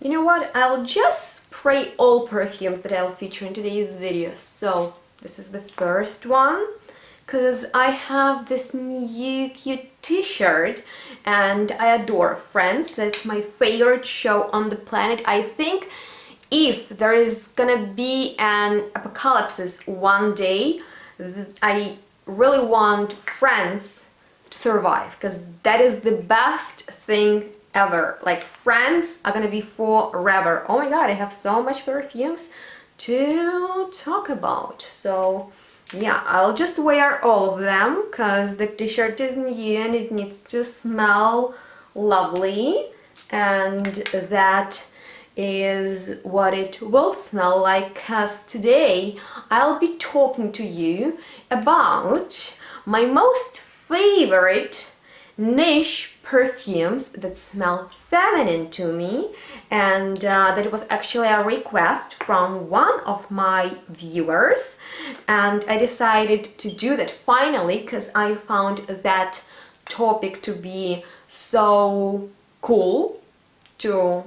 You know what? I'll just spray all perfumes that I'll feature in today's video. So this is the first one, because I have this new cute t-shirt and I adore Friends. That's my favorite show on the planet. I think if there is gonna be an apocalypse one day, I really want Friends to survive, because that is the best thing ever. Like, Friends are gonna be forever. Oh my god, I have so much perfumes to talk about. So yeah, I'll just wear all of them because the t-shirt is new and it needs to smell lovely, and that is what it will smell like, because today I'll be talking to you about my most favorite niche perfumes that smell feminine to me, and that was actually a request from one of my viewers, and I decided to do that finally because I found that topic to be so cool to,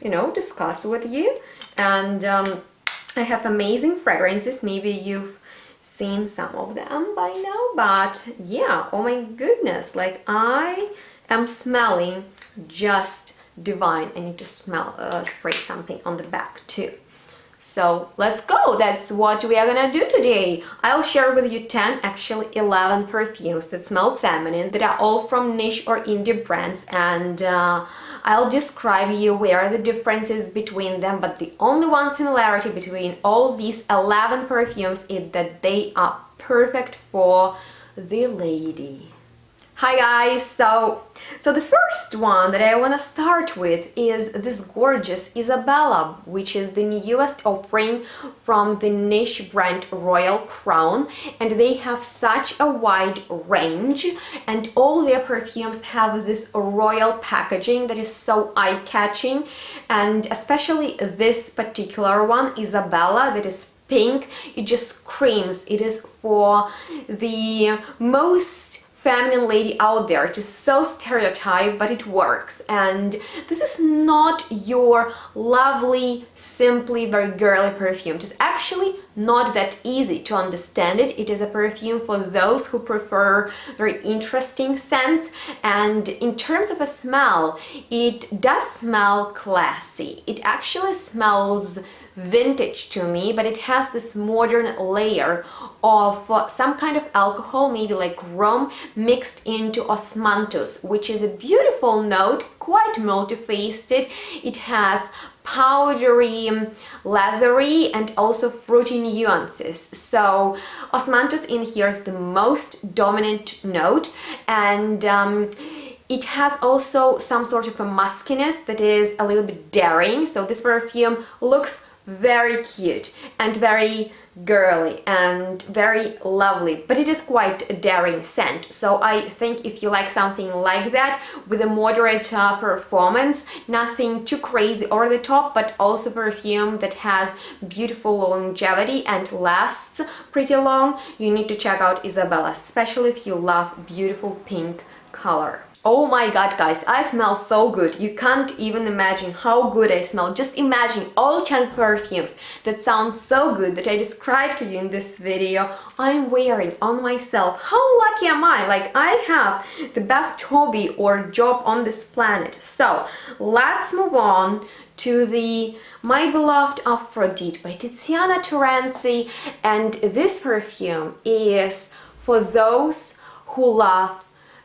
you know, discuss with you. And I have amazing fragrances. Maybe you've seen some of them by now, but yeah, oh my goodness, like, I am smelling just divine. I need to spray something on the back too. So let's go. That's what we are gonna do today. I'll share with you 10, actually 11 perfumes that smell feminine, that are all from niche or indie brands, and I'll describe you where are the differences between them, but the only one similarity between all these 11 perfumes is that they are perfect for the lady. Hi guys, so the first one that I want to start with is this gorgeous Isabella, which is the newest offering from the niche brand Royal Crown, and they have such a wide range, and all their perfumes have this royal packaging that is so eye-catching, and especially this particular one, Isabella, that is pink. It just screams. It is for the most feminine lady out there. It is so stereotyped, but it works. And this is not your lovely, simply very girly perfume. It is actually not that easy to understand it. It is a perfume for those who prefer very interesting scents, and in terms of a smell, it does smell classy. It actually smells vintage to me, but it has this modern layer of some kind of alcohol, maybe like rum, mixed into osmanthus, which is a beautiful note, quite multifaceted. It has powdery, leathery, and also fruity nuances. So osmanthus in here is the most dominant note, and it has also some sort of a muskiness that is a little bit daring. So this perfume looks very cute and very girly and very lovely, but it is quite a daring scent. So I think if you like something like that with a moderate performance, nothing too crazy over the top, but also perfume that has beautiful longevity and lasts pretty long, you need to check out Isabella, especially if you love beautiful pink color. Oh my god guys, I smell so good. You can't even imagine how good I smell. Just imagine all 10 perfumes that sound so good that I described to you in this video I'm wearing on myself. How lucky am I? Like, I have the best hobby or job on this planet. So let's move on to the My Beloved Aphrodite by Tiziana Terenzi, and this perfume is for those who love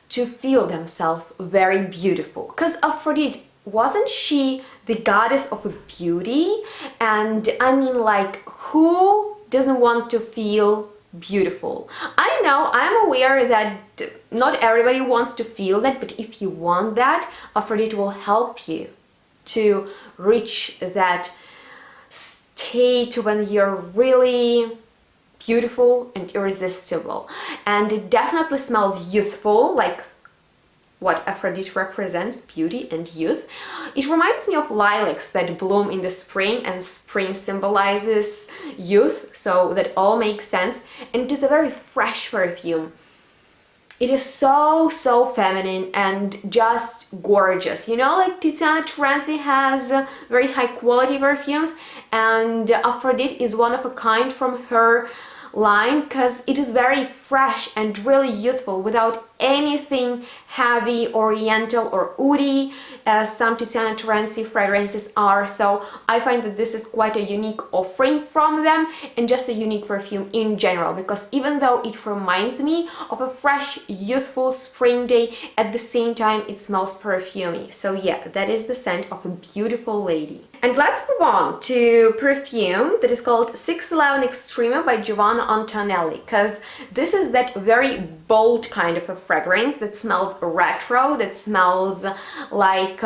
to feel themselves very beautiful, because Aphrodite, wasn't she the goddess of beauty? And I mean, like, who doesn't want to feel beautiful? I know, I'm aware that not everybody wants to feel that, but if you want that, Aphrodite will help you to reach that state when you're really beautiful and irresistible. And it definitely smells youthful, like what Aphrodite represents, beauty and youth. It reminds me of lilacs that bloom in the spring, and spring symbolizes youth, so that all makes sense. And it is a very fresh perfume. It is so feminine and just gorgeous. You know, like Tiziana Terenzi has very high quality perfumes, and Aphrodite is one of a kind from her line because it is very fresh and really youthful without anything heavy, oriental or woody as some Tiziana Terenzi fragrances are. So I find that this is quite a unique offering from them and just a unique perfume in general, because even though it reminds me of a fresh, youthful spring day, at the same time it smells perfumey. So yeah, that is the scent of a beautiful lady. And let's move on to perfume that is called 611 Extrema by Giovanna Antonelli, because this is that very bold kind of a fragrance that smells retro, that smells like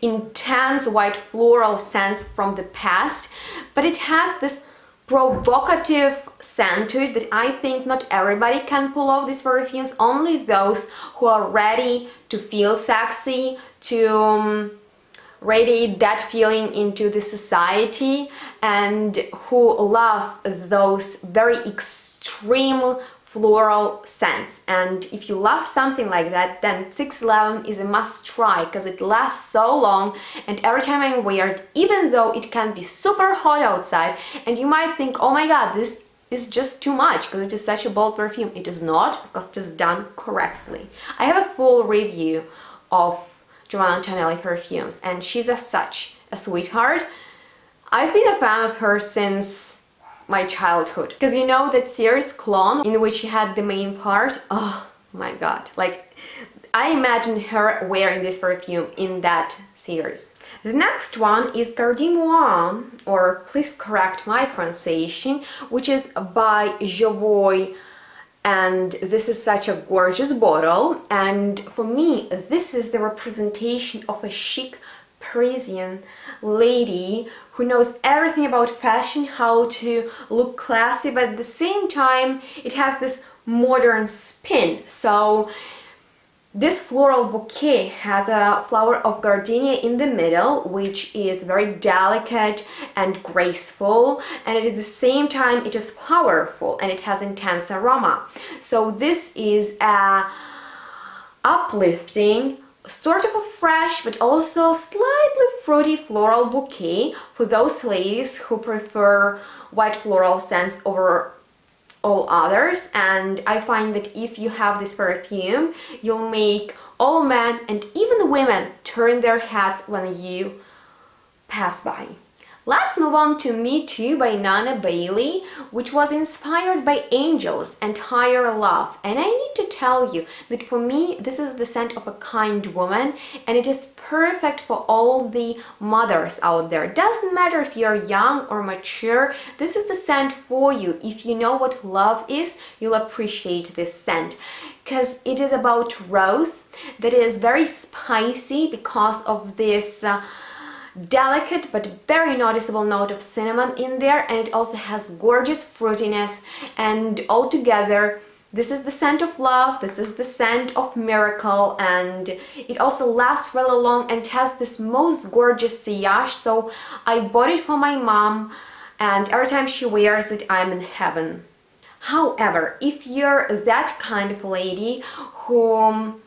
intense white floral scents from the past, but it has this provocative scent to it that I think not everybody can pull off these perfumes, only those who are ready to feel sexy, to radiate that feeling into the society, and who love those very extreme floral scents. And if you love something like that, then 611 is a must try, because it lasts so long, and every time I wear it, even though it can be super hot outside and you might think, oh my god, this is just too much because it is such a bold perfume, it is not, because it is done correctly. I have a full review of Giovanna Antonelli perfumes, and she's as such a sweetheart. I've been a fan of her since my childhood, because you know that series Clone in which she had the main part? Oh my god, like I imagine her wearing this perfume in that series. The next one is Gardimois, or please correct my pronunciation, which is by Savoy. And this is such a gorgeous bottle, and for me this is the representation of a chic Parisian lady who knows everything about fashion, how to look classy, but at the same time it has this modern spin. So this floral bouquet has a flower of gardenia in the middle, which is very delicate and graceful, and at the same time it is powerful and it has intense aroma. So this is a uplifting, sort of a fresh but also slightly fruity floral bouquet for those ladies who prefer white floral scents over all others. And I find that if you have this perfume, you'll make all men and even women turn their heads when you pass by. Let's move on to Me Too by Nana Bailey, which was inspired by angels and higher love. And I need to tell you that for me, this is the scent of a kind woman, and it is perfect for all the mothers out there. Doesn't matter if you're young or mature, this is the scent for you. If you know what love is, you'll appreciate this scent, because it is about rose that is very spicy because of this delicate but very noticeable note of cinnamon in there, and it also has gorgeous fruitiness, and altogether this is the scent of love, this is the scent of miracle, and it also lasts really long and has this most gorgeous sillage. So I bought it for my mom, and every time she wears it I'm in heaven. However, if you're that kind of lady who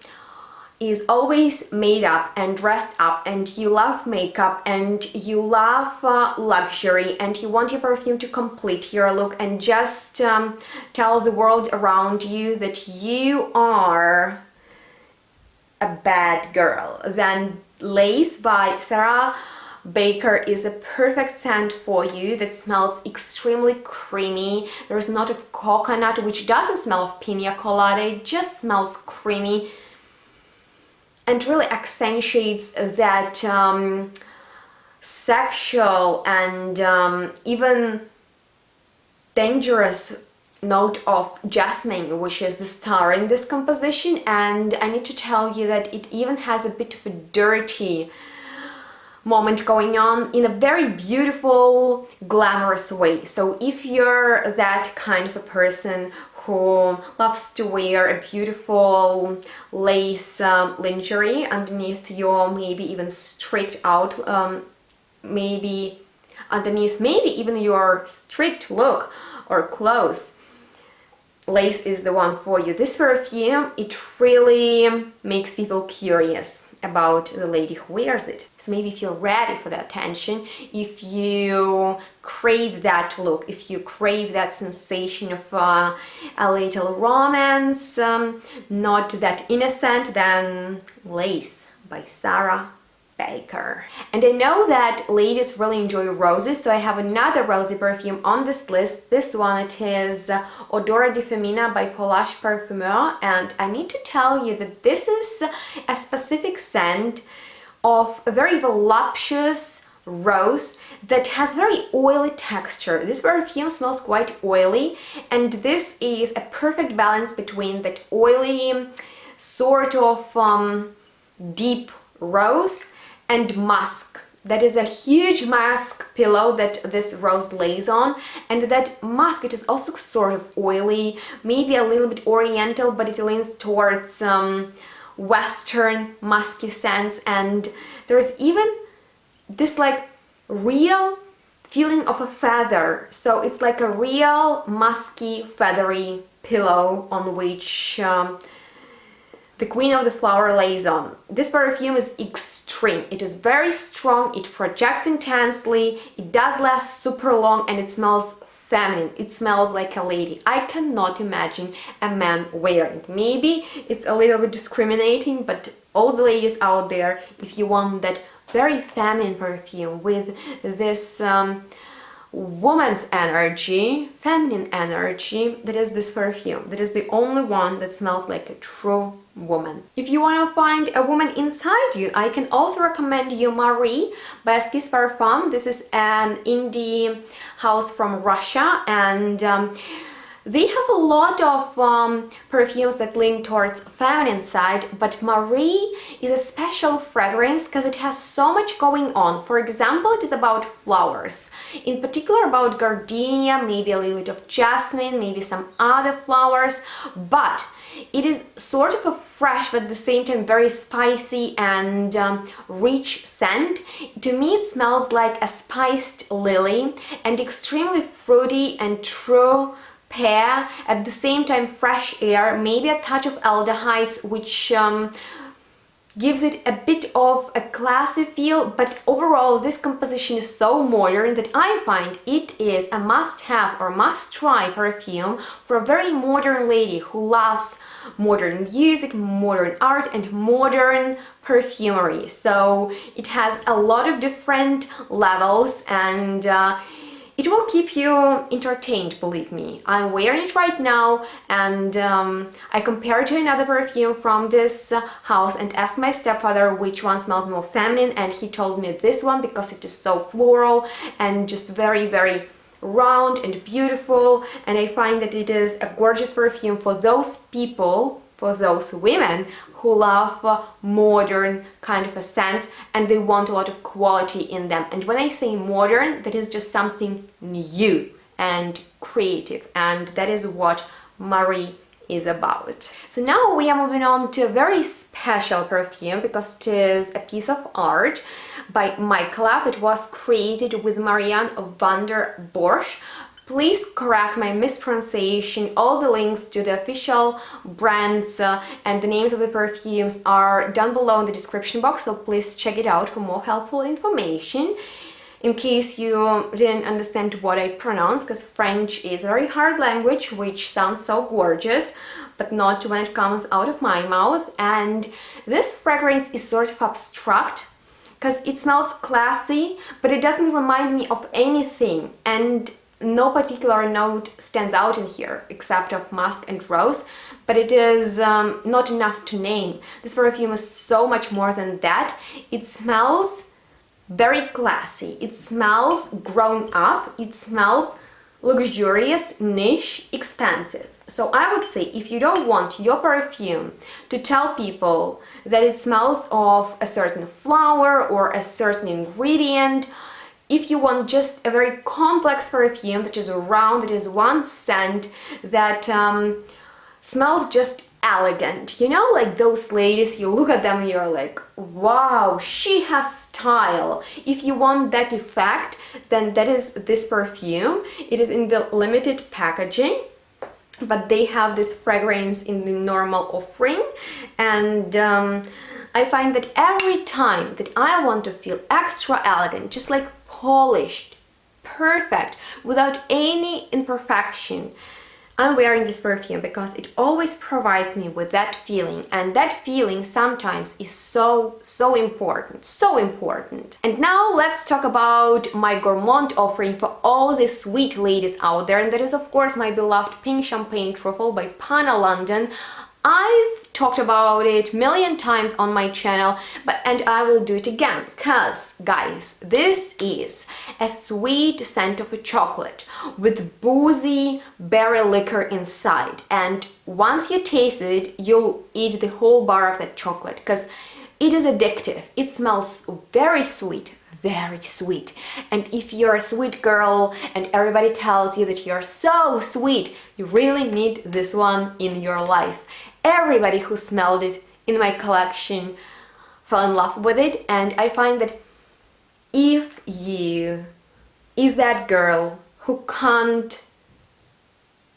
is always made up and dressed up, and you love makeup, and you love luxury, and you want your perfume to complete your look and just tell the world around you that you are a bad girl, then Lace by Sarah Baker is a perfect scent for you that smells extremely creamy. There's a note of coconut, which doesn't smell of pina colada, it just smells creamy, and really accentuates that sexual and even dangerous note of jasmine, which is the star in this composition. And I need to tell you that it even has a bit of a dirty moment going on in a very beautiful, glamorous way. So if you're that kind of a person who loves to wear a beautiful lace lingerie underneath your maybe even streaked out, maybe underneath maybe even your streaked look or clothes, lace is the one for you. This perfume, it really makes people curious about the lady who wears it. So maybe if you're ready for that attention, if you crave that look, if you crave that sensation of a little romance, not that innocent, then Lace by Sarah Baker. And I know that ladies really enjoy roses, so I have another rosy perfume on this list. This one, it is ODORA de Femina by POULAGE Parfumeur, and I need to tell you that this is a specific scent of a very voluptuous rose that has very oily texture. This perfume smells quite oily, and this is a perfect balance between that oily sort of deep rose and musk. That is a huge musk pillow that this rose lays on, and that musk, it is also sort of oily, maybe a little bit oriental, but it leans towards western musky scents, and there's even this like real feeling of a feather. So it's like a real musky feathery pillow on which the queen of the flower lays on. This perfume is extreme. It is very strong, it projects intensely, it does last super long, and it smells feminine. It smells like a lady. I cannot imagine a man wearing it. Maybe it's a little bit discriminating, but all the ladies out there, if you want that very feminine perfume with this woman's energy, feminine energy, that is this perfume. That is the only one that smells like a true woman. If you want to find a woman inside you, I can also recommend you Marie by ESQUISSE Parfum. This is an indie house from Russia, and they have a lot of perfumes that lean towards feminine side, but Marie is a special fragrance because it has so much going on. For example, it is about flowers, in particular about gardenia, maybe a little bit of jasmine, maybe some other flowers, but it is sort of a fresh but at the same time very spicy and rich scent. To me it smells like a spiced lily and extremely fruity and true pear, at the same time fresh air, maybe a touch of aldehydes, which gives it a bit of a classy feel, but overall this composition is so modern that I find it is a must-have or must-try perfume for a very modern lady who loves modern music, modern art and modern perfumery. So it has a lot of different levels, and it will keep you entertained, believe me. I'm wearing it right now, and I compared to another perfume from this house and asked my stepfather which one smells more feminine, and he told me this one because it is so floral and just very, very round and beautiful, and I find that it is a gorgeous perfume for those people, for those women who love modern kind of a sense and they want a lot of quality in them. And when I say modern, that is just something new and creative, and that is what Marie is about. So now we are moving on to a very special perfume because it is a piece of art by Michaela that was created with Marianne van der Bosch. Please correct my mispronunciation. All the links to the official brands and the names of the perfumes are down below in the description box, so please check it out for more helpful information. In case you didn't understand what I pronounced, because French is a very hard language which sounds so gorgeous, but not when it comes out of my mouth. And this fragrance is sort of abstract because it smells classy, but it doesn't remind me of anything, and no particular note stands out in here except of musk and rose, but it is not enough to name. This perfume is so much more than that. It smells very classy, it smells grown up, it smells luxurious, niche, expensive. So I would say if you don't want your perfume to tell people that it smells of a certain flower or a certain ingredient, if you want just a very complex perfume that is round, that is one scent, that smells just elegant, you know, like those ladies, you look at them and you're like, wow, she has style. If you want that effect, then that is this perfume. It is in the limited packaging, but they have this fragrance in the normal offering, and I find that every time that I want to feel extra elegant, just like polished, perfect, without any imperfection, I'm wearing this perfume because it always provides me with that feeling, and that feeling sometimes is so important, so important. And now let's talk about my gourmand offering for all the sweet ladies out there, and that is of course my beloved Pink Champagne Truffle by Panah London. I've talked about it a million times on my channel, and I will do it again because, guys, this is a sweet scent of a chocolate with boozy berry liquor inside, and once you taste it, you'll eat the whole bar of that chocolate because it is addictive. It smells very sweet. Very sweet. And if you're a sweet girl and everybody tells you that you're so sweet, you really need this one in your life. Everybody who smelled it in my collection fell in love with it, and I find that if you is that girl who can't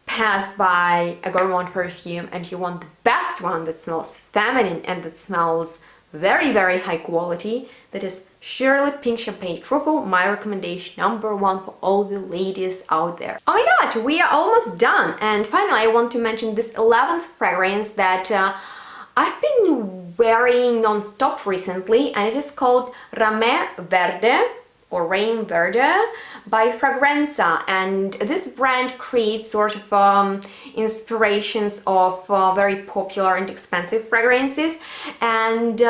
pass by a gourmand perfume and you want the best one that smells feminine and that smells very high quality, that is surely Pink Champagne Truffle, my recommendation #1 for all the ladies out there. Oh my god, we are almost done, and finally I want to mention this 11th fragrance that I've been wearing non-stop recently, and it is called Rame Verde or Rain Verde by Fragranza, and this brand creates sort of inspirations of very popular and expensive fragrances, and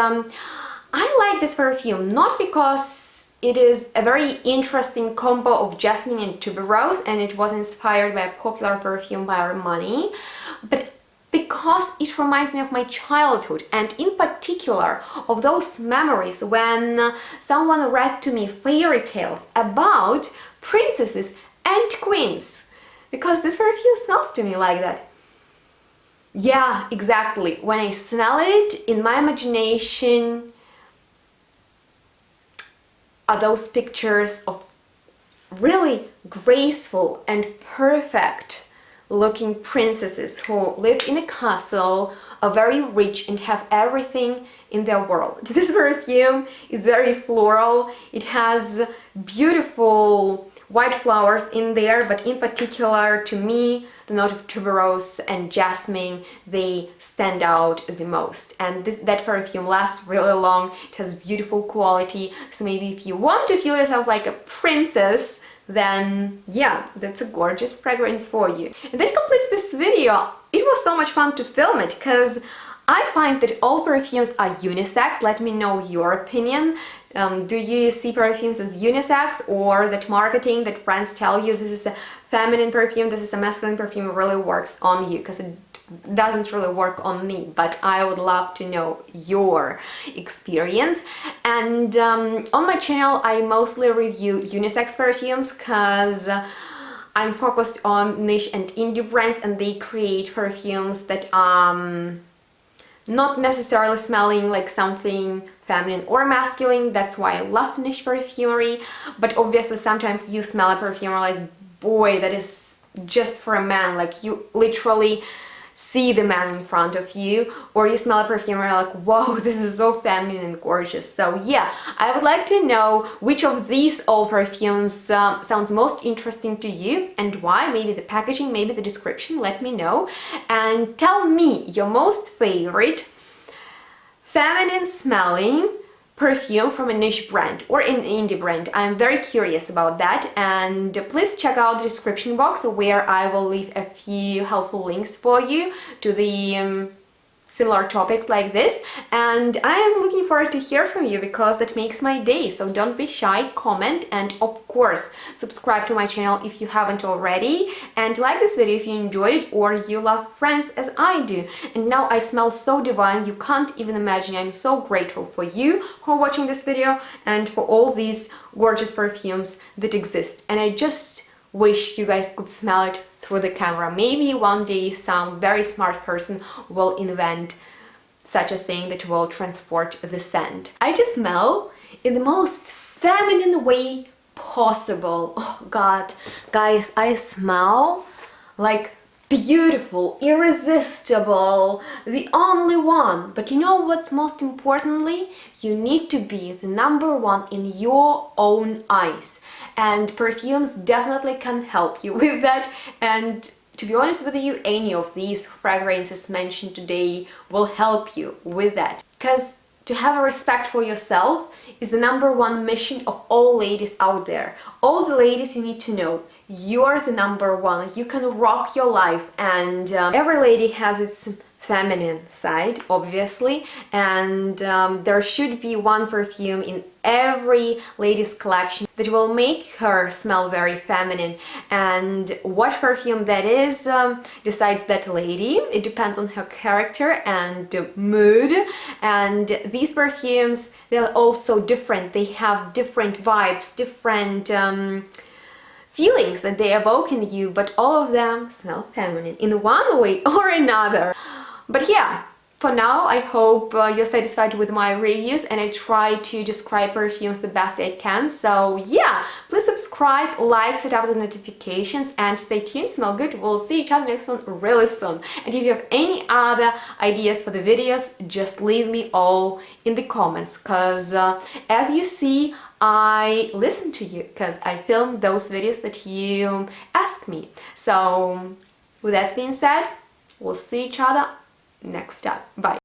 I like this perfume not because it is a very interesting combo of jasmine and tuberose and it was inspired by a popular perfume by Armani, but because it reminds me of my childhood, and in particular of those memories when someone read to me fairy tales about princesses and queens, because this perfume smells to me like that. Yeah, exactly. When I smell it, in my imagination are those pictures of really graceful and perfect looking princesses who live in a castle, are very rich and have everything in their world. This perfume is very floral. It has beautiful white flowers in there, but in particular to me the note of tuberose and jasmine, they stand out the most, and that perfume lasts really long. It has beautiful quality, so maybe if you want to feel yourself like a princess, then yeah, that's a gorgeous fragrance for you. And that completes this video. It was so much fun to film it because I find that all perfumes are unisex. Let me know your opinion. Do you see perfumes as unisex, or that marketing that brands tell you this is a feminine perfume, this is a masculine perfume really works on you? Because it doesn't really work on me, but I would love to know your experience. And on my channel I mostly review unisex perfumes because I'm focused on niche and indie brands, and they create perfumes that not necessarily smelling like something feminine or masculine. That's why I love niche perfumery, but obviously sometimes you smell a perfume like, boy, that is just for a man, like you literally see the man in front of you, or you smell a perfume and you're like, whoa, this is so feminine and gorgeous. So yeah, I would like to know which of these all perfumes sounds most interesting to you and why. Maybe the packaging, maybe the description, let me know, and tell me your most favorite feminine smelling perfume from a niche brand or an indie brand. I'm very curious about that, and please check out the description box where I will leave a few helpful links for you to the similar topics like this, and I am looking forward to hear from you because that makes my day. So don't be shy, comment, and of course subscribe to my channel if you haven't already, and like this video if you enjoyed it or you love friends as I do. And now I smell so divine, you can't even imagine. I'm so grateful for you who are watching this video and for all these gorgeous perfumes that exist, and I just wish you guys could smell it through the camera. Maybe one day some very smart person will invent such a thing that will transport the scent. I just smell in the most feminine way possible. Oh god, guys, I smell like beautiful, irresistible, the only one. But you know what's most importantly? You need to be the number one in your own eyes. And perfumes definitely can help you with that. And to be honest with you, any of these fragrances mentioned today will help you with that. Because to have a respect for yourself is the number one mission of all ladies out there. All the ladies, you need to know, you are the number one. You can rock your life, and every lady has its feminine side, obviously, and there should be one perfume in every lady's collection that will make her smell very feminine. And what perfume that is decides that lady. It depends on her character and mood. And these perfumes, they're also different. They have different vibes, different feelings that they evoke in you, but all of them smell feminine in one way or another. But yeah, for now, I hope you're satisfied with my reviews, and I try to describe perfumes the best I can. So yeah, please subscribe, like, set up the notifications, and stay tuned. Smell good. We'll see each other next one really soon. And if you have any other ideas for the videos, just leave me all in the comments, because as you see, I listen to you, because I film those videos that you ask me. So with that being said, we'll see each other next time. Bye.